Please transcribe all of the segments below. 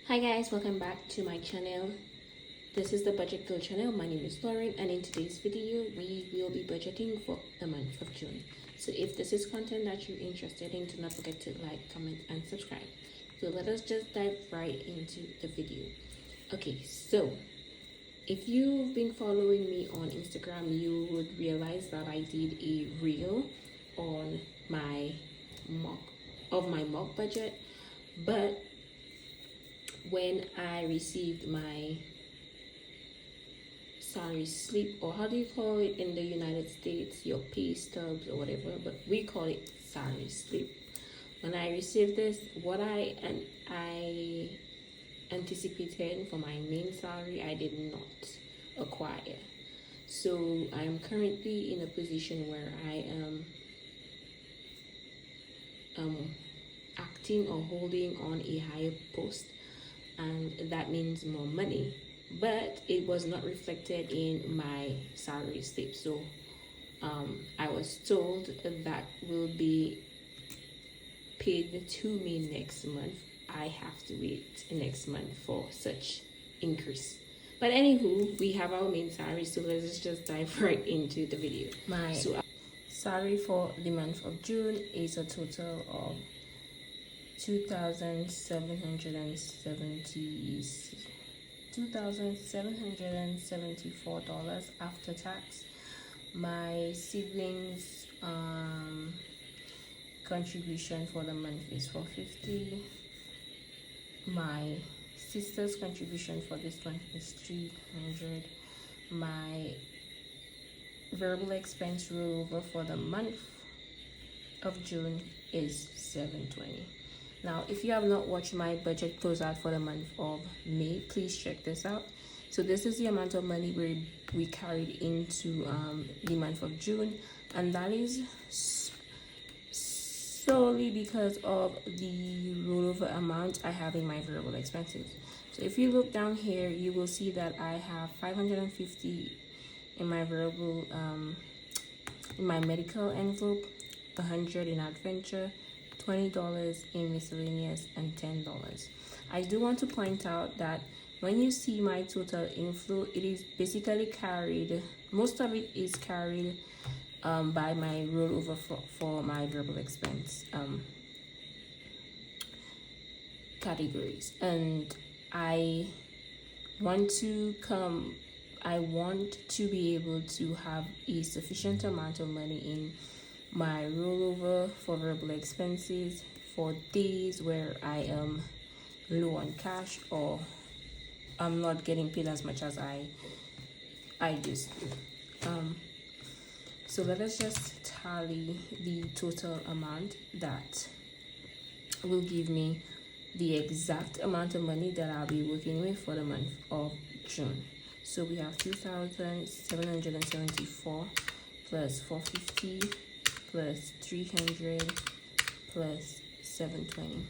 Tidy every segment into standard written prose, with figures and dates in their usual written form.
Hi guys, welcome back to my channel. This is the Budget Girl channel. My name is Lauren, and in today's video we will be budgeting for the month of June. So if this is content that you're interested in, do not forget to like, comment and subscribe. So let us just dive right into the video. Okay, so if you've been following me on Instagram, you would realize that I did a reel on my mock budget, but when I received my salary slip, or how do you call it in the United States, your pay stubs or whatever, but we call it salary slip. When I received this, what I anticipated for my main salary, I did not acquire. So I'm currently in a position where I am acting or holding on a higher post, and that means more money, but it was not reflected in my salary slip. So I was told that will be paid to me next month. I have to wait next month for such increase. But anywho, we have our main salary, so let's just dive right into the video. My salary for the month of June is a total of $2,774 after tax. My siblings contribution for the month is $450. My sister's contribution for this month is $300. My variable expense rollover for the month of June is $720. Now, if you have not watched my budget closeout for the month of May, please check this out. So this is the amount of money we carried into the month of June, and that is solely because of the rollover amount I have in my variable expenses. So if you look down here, you will see that I have $550 in my variable, in my medical envelope, $100 in adventure, $20 in miscellaneous, and $10. I do want to point out that when you see my total inflow, it is basically carried, most of it is carried by my rollover for my variable expense categories. And I want to be able to have a sufficient amount of money in my rollover for variable expenses for days where I am low on cash, or I'm not getting paid as much as I used to. So let us just tally the total amount that will give me the exact amount of money that I'll be working with for the month of June. So we have 2,774 plus 450 plus 300 plus 720,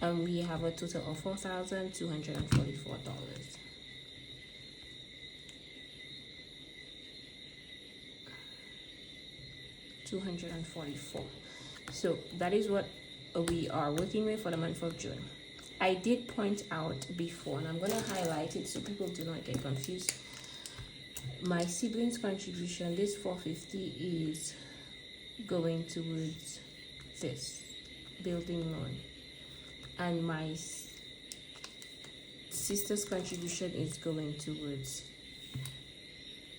and we have a total of $4,244. So that is what we are working with for the month of June. I did point out before, and I'm going to highlight it so people do not get confused. My siblings contribution, this $450, is going towards this building loan, and my sister's contribution is going towards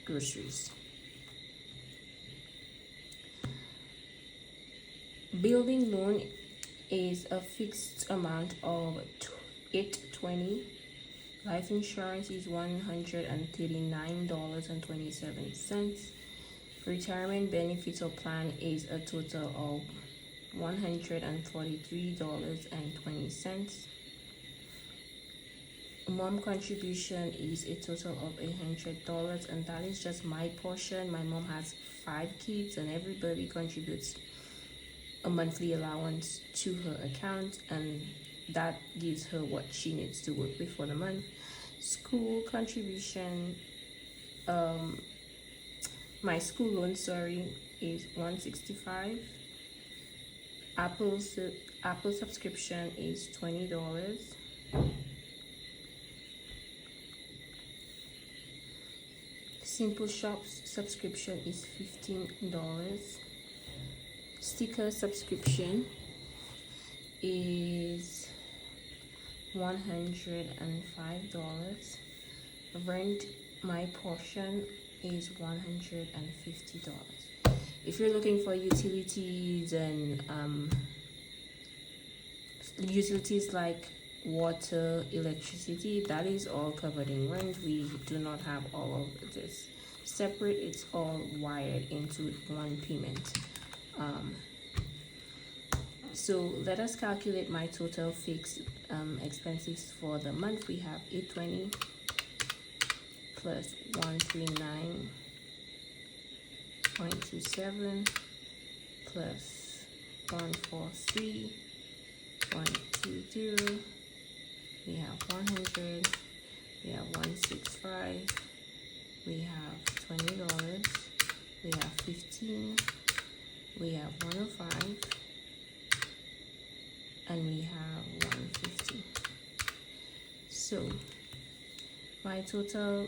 groceries. Building loan is a fixed amount of $820. Life insurance is $139.27. Retirement benefits or plan is a total of $143.20. Mom contribution is a total of $800, and that is just my portion. My mom has 5 kids, and everybody contributes a monthly allowance to her account, and that gives her what she needs to work with for the month. School contribution, my school loan, is $165. Apple subscription is $20. Simple Shop's subscription is $15. Sticker subscription is $105. Rent my portion is $150. If you're looking for utilities and utilities like water, electricity, that is all covered in rent. We do not have all of this separate. It's all wired into one payment. So let us calculate my total fixed expenses for the month. We have $820 plus $139.27 plus $143.20. We have 100. We have 165. We have $20. We have 15. We have 105. And we have 150. So my total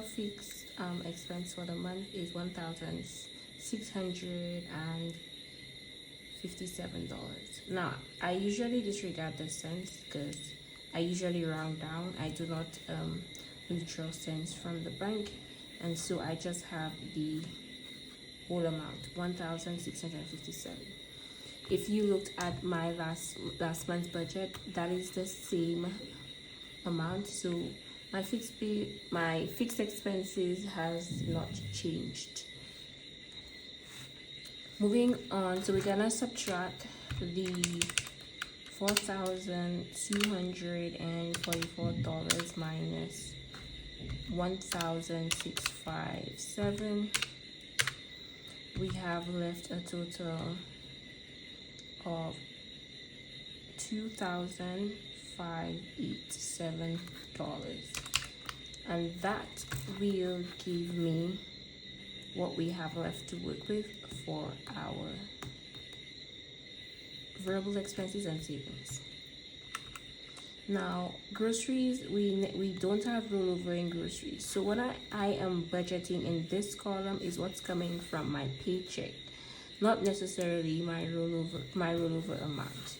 fixed expense for the month is $1,657. Now I usually disregard the cents because I usually round down. I do not withdraw cents from the bank, and so I just have the whole amount, $1,657. If you looked at my last month's budget, that is the same amount. So my fixed expenses has not changed. Moving on, so we're gonna subtract the $4,244 minus $1,657. We have left a total of $2,587, and that will give me what we have left to work with for our variable expenses and savings. Now, groceries, we don't have rollover in groceries. So what I am budgeting in this column is what's coming from my paycheck, not necessarily my rollover amount.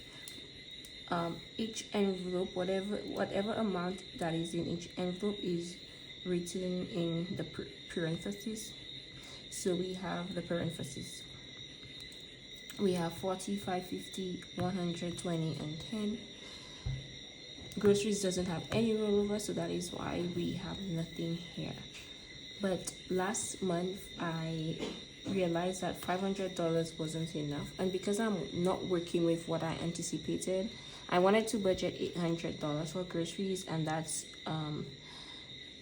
Each envelope, whatever amount that is in each envelope is written in the parentheses. So we have the parentheses. We have 40, 550, 120, and 10. Groceries doesn't have any rollover, so that is why we have nothing here. But last month I realized that $500 wasn't enough, and because I'm not working with what I anticipated, I wanted to budget $800 for groceries, and that's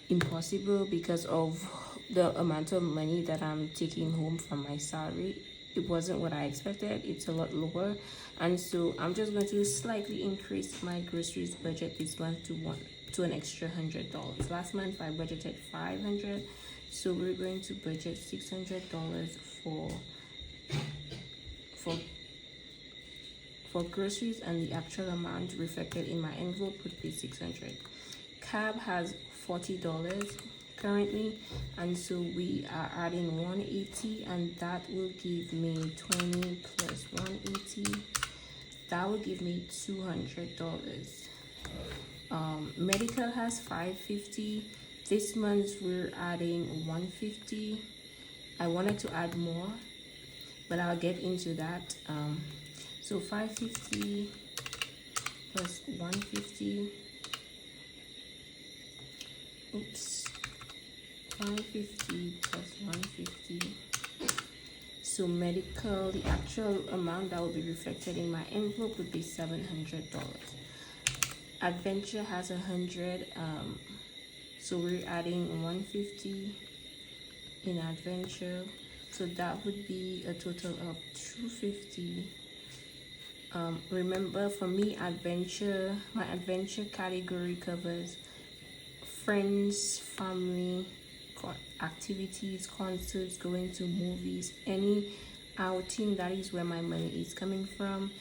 impossible because of the amount of money that I'm taking home from my salary. It wasn't what I expected. It's a lot lower, and so I'm just going to slightly increase my groceries budget this month to an extra $100. Last month I budgeted $500, so we're going to budget $600 for groceries, and the actual amount reflected in my envelope would be $600. Cab has $40 currently, and so we are adding $180, and that will give me 20 plus 180. That will give me $200. Medical has $550. This month we're adding $150. I wanted to add more, but I'll get into that. So $550 plus $150. Oops. 550 plus 150. So medical, the actual amount that will be reflected in my envelope would be $700. Adventure has 100, so we're adding 150 in adventure, so that would be a total of 250. Remember, for me, my adventure category covers friends, family, activities, concerts, going to movies, any outing. That is where my money is coming from.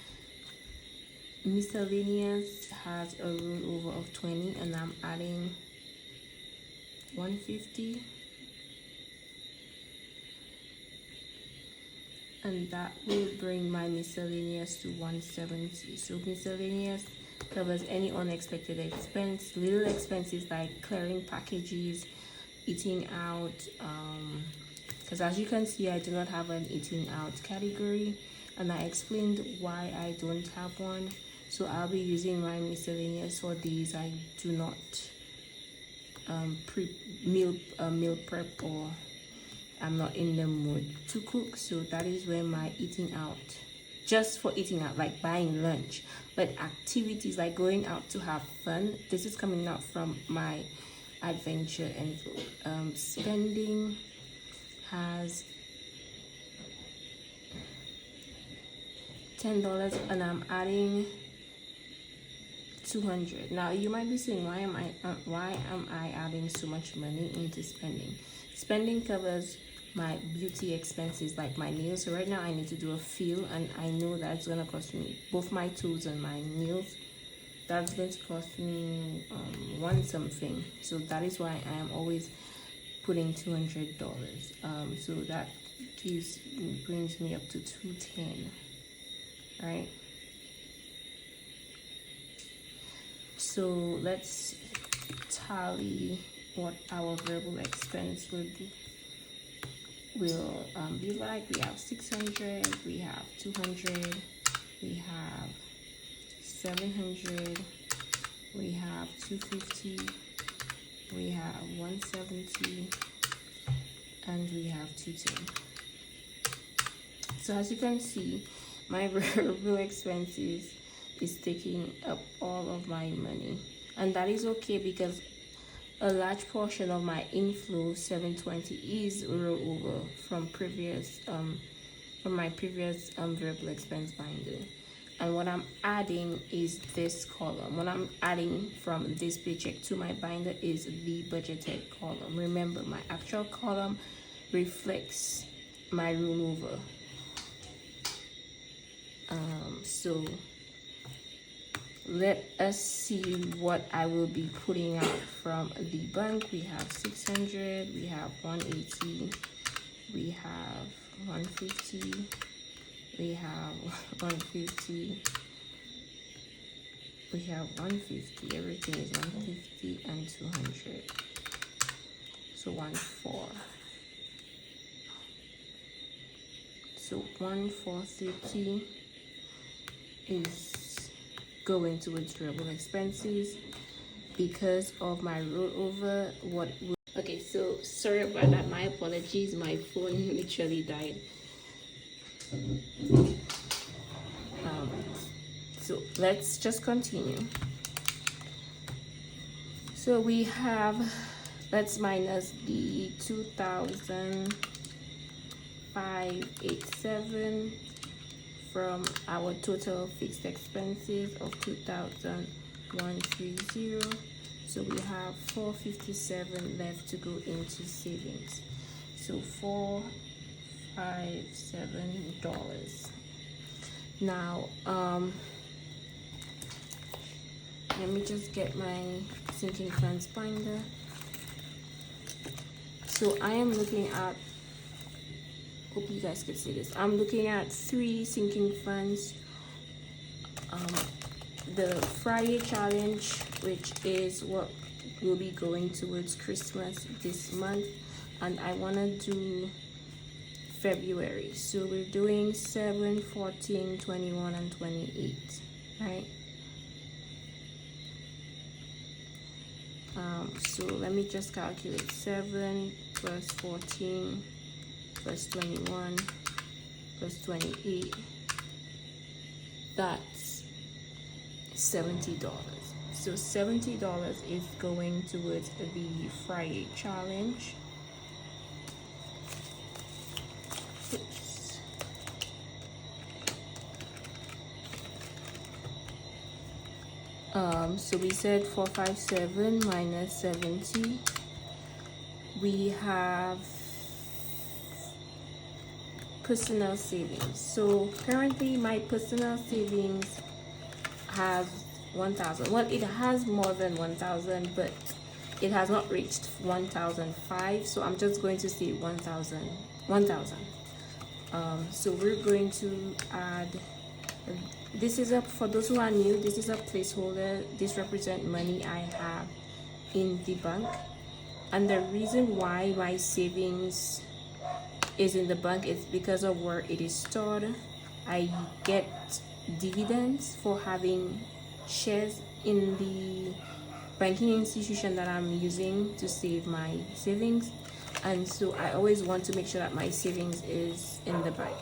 miscellaneous has a rollover of 20, and I'm adding 150, and that will bring my miscellaneous to 170. So miscellaneous covers any unexpected expense, little expenses like clearing packages, eating out, because as you can see, I do not have an eating out category, and I explained why I don't have one. So I'll be using my miscellaneous for these. I do not meal prep, or I'm not in the mood to cook. So that is where my eating out, just for eating out, like buying lunch, but activities like going out to have fun, this is coming out from my adventure envelope. Spending has $10, and I'm adding 200. Now you might be saying, why am I adding so much money into spending? Spending covers my beauty expenses like my nails. So right now I need to do a fill, and I know that's gonna cost me both my tools and my nails. That's going to cost me one something. So that is why I am always putting $200. So that brings me up to 210, right? So let's tally what our variable expense will be like. We have 600, we have 200, we have 700, we have 250, we have 170, and we have 210. So as you can see, my variable expenses is taking up all of my money, and that is okay because a large portion of my inflow 720 is rollover from my previous variable expense binder. And what I'm adding is this column. What I'm adding from this paycheck to my binder is the budgeted column. Remember, my actual column reflects my rollover. So let us see what I will be putting out from the bank. We have 600, we have 180, we have 150, we have 150, we have 150, everything is 150 and 200, so 14. So 1430 is going towards variable expenses because of my rollover. Okay, so sorry about that, my apologies, my phone literally died. So let's just continue. So we have, let's minus the 2,587 from our total fixed expenses of 2,130. So we have 457 left to go into savings. So $457. Now let me just get my sinking funds binder. So I am looking at, hope you guys can see this, I'm looking at 3 sinking funds. The Friday challenge, which is what will be going towards Christmas this month, and I want to do February. So we're doing 7, 14, 21, and 28, right? So let me just calculate 7 plus 14 plus 21 plus 28. That's $70. So $70 is going towards the Friday challenge. Oops. So we said 457 minus 70. We have personal savings. So currently my personal savings has 1,000. Well, it has more than 1,000, but it has not reached 1,005. So I'm just going to say 1,000. So we're going to add. This is a, for those who are new, this is a placeholder. This represents money I have in the bank, and the reason why my savings is in the bank is because of where it is stored. I get dividends for having shares in the banking institution that I'm using to save my savings, and so I always want to make sure that my savings is in the bank.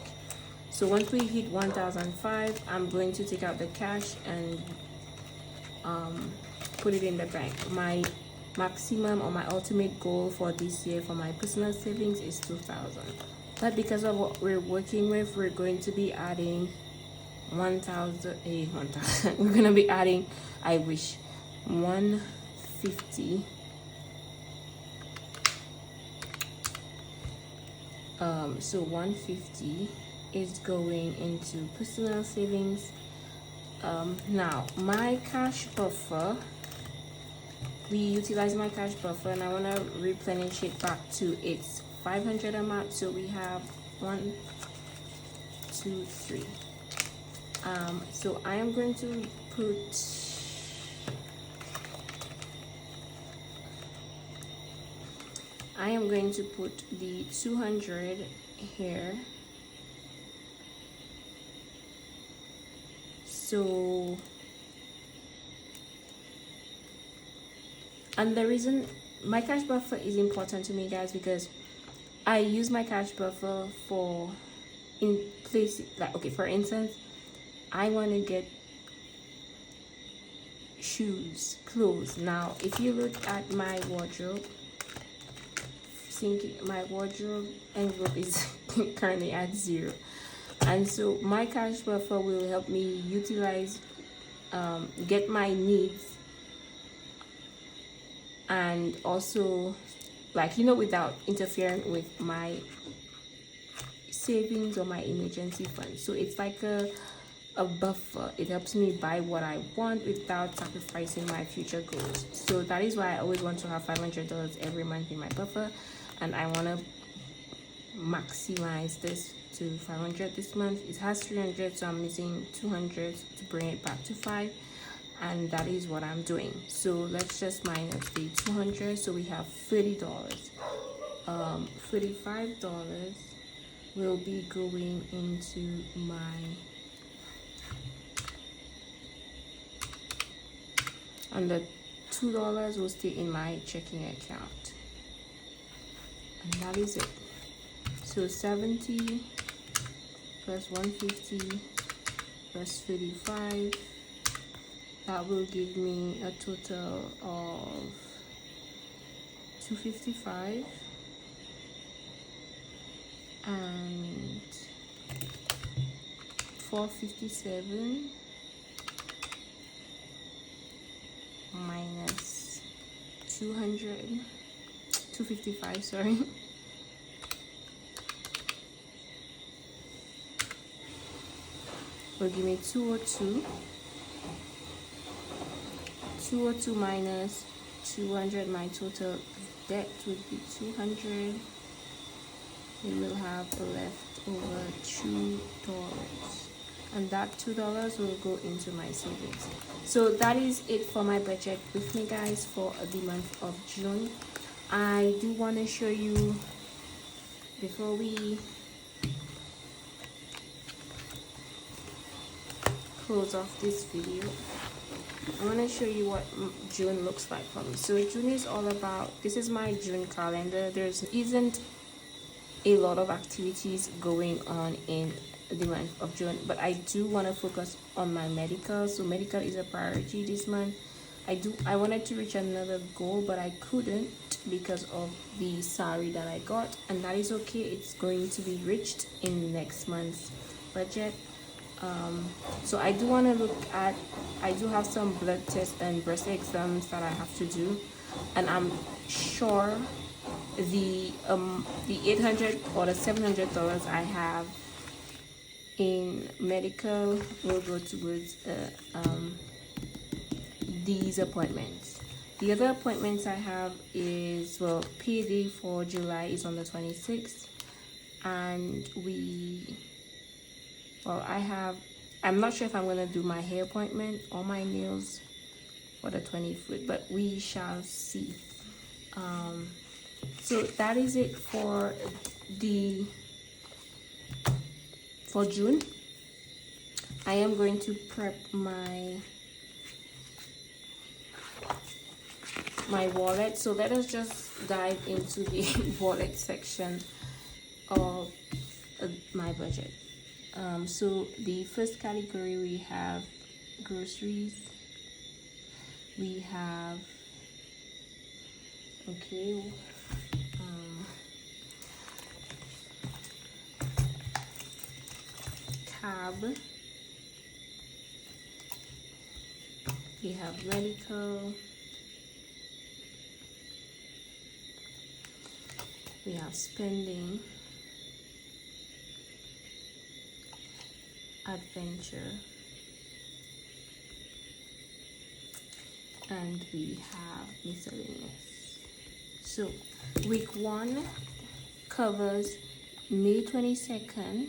So once we hit 1,005, I'm going to take out the cash and put it in the bank. My maximum or my ultimate goal for this year for my personal savings is 2,000. But because of what we're working with, we're going to be adding 1,000. We're going to be adding, I wish, 150. So 150 is going into personal savings. Now my cash buffer, we utilize my cash buffer, and I want to replenish it back to its 500 amount. So we have 1, 2, 3. So I am going to put the 200 here. So, and the reason my cash buffer is important to me, guys, because I use my cash buffer for in place, like, okay, for instance, I want to get shoes, clothes. Now if you look at my wardrobe, my wardrobe envelope is currently at 0, and so my cash buffer will help me utilize, get my needs, and also, like, without interfering with my savings or my emergency fund. So it's like a buffer. It helps me buy what I want without sacrificing my future goals. So that is why I always want to have $500 every month in my buffer, and I want to maximize this to 500 this month. It has 300, so I'm missing 200 to bring it back to 5, and that is what I'm doing. So let's just minus the 200. So we have $30. $35 will be going into my, and the $2 will stay in my checking account, and that is it. So 70 plus 150 plus 35, that will give me a total of 255, and 457 minus 255, sorry, will give me 202. 202 minus 200, my total debt would be 200. We will have left over $2, and that $2 will go into my savings. So that is it for my budget with me, guys, for the month of June. I do want to show you, before we close off this video, I want to show you what June looks like for me. So June is all about, this is my June calendar. There isn't a lot of activities going on in the month of June, but I do want to focus on my medical. So medical is a priority this month. I wanted to reach another goal, but I couldn't because of the salary that I got, and that is okay. It's going to be reached in next month's budget. So I do want to look at, I do have some blood tests and breast exams that I have to do, and I'm sure the $800 or the $700 I have in medical will go towards these appointments. The other appointments I have is, well, PD for July is on the 26th, and I'm not sure if I'm going to do my hair appointment or my nails for the 25th, but we shall see. So that is it for June. I am going to prep my wallet. So let us just dive into the wallet section of my budget. So the first category, we have groceries. We have cab. We have medical. We have spending, adventure, and we have miscellaneous. So week 1 covers May 22nd,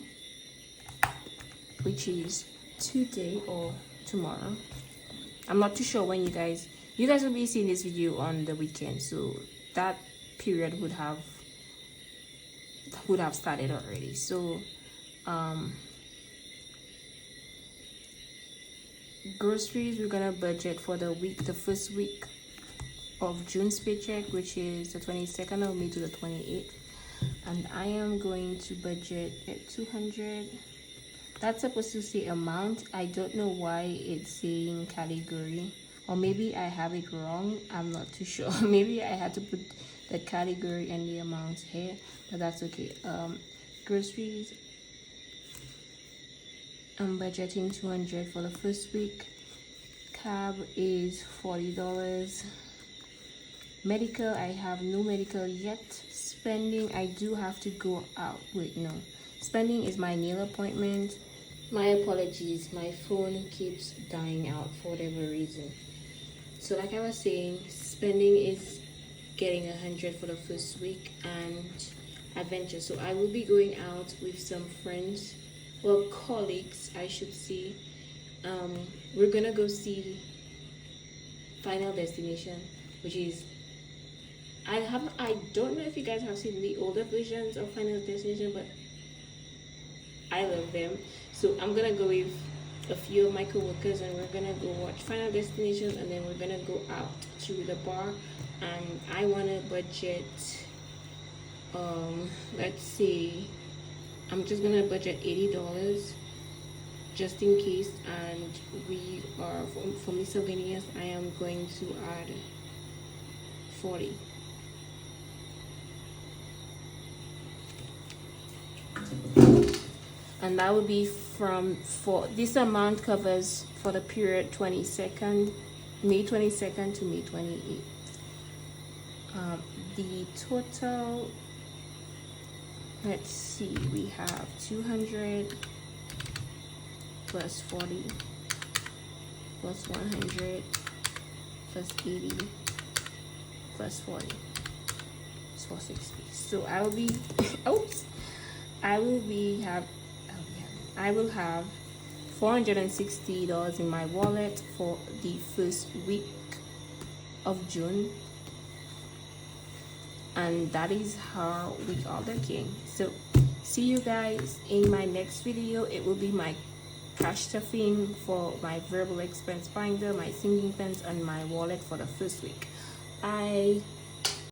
which is today or tomorrow. I'm not too sure when you guys will be seeing this video on the weekend, so that period would have started already. So groceries, we're gonna budget for the first week of June's paycheck, which is the 22nd of May to the 28th, and I am going to budget at $200. That's supposed to say amount. I don't know why it's saying category, or maybe I have it wrong. I'm not too sure. Maybe I had to put the category and the amounts here, but that's okay. Groceries, I'm budgeting $200 for the first week. Cab is $40. Medical, I have no medical yet. Spending, I do have to go out. Wait, no. Spending is my nail appointment. My apologies, my phone keeps dying out for whatever reason. So like I was saying, spending is getting $100 for the first week, and adventure. So I will be going out with some friends, well, colleagues, I should say. We're gonna go see Final Destination, which is, I don't know if you guys have seen the older versions of Final Destination, but I love them. So I'm gonna go with a few of my co-workers, and we're gonna go watch Final Destination, and then we're gonna go out to the bar. And I wanna budget, let's see, I'm just gonna budget $80 just in case. And we are for miscellaneous, I am going to add 40. And that would be for this amount covers for the period May 22nd to May 28th. The total, let's see, we have 200 plus 40 plus 100 plus 80 plus 40. It's 460. So I will be I will have $460 in my wallet for the first week of June, and that is how we are looking. So see you guys in my next video. It will be my cash stuffing for my verbal expense binder, my singing pens, and my wallet for the first week. Bye.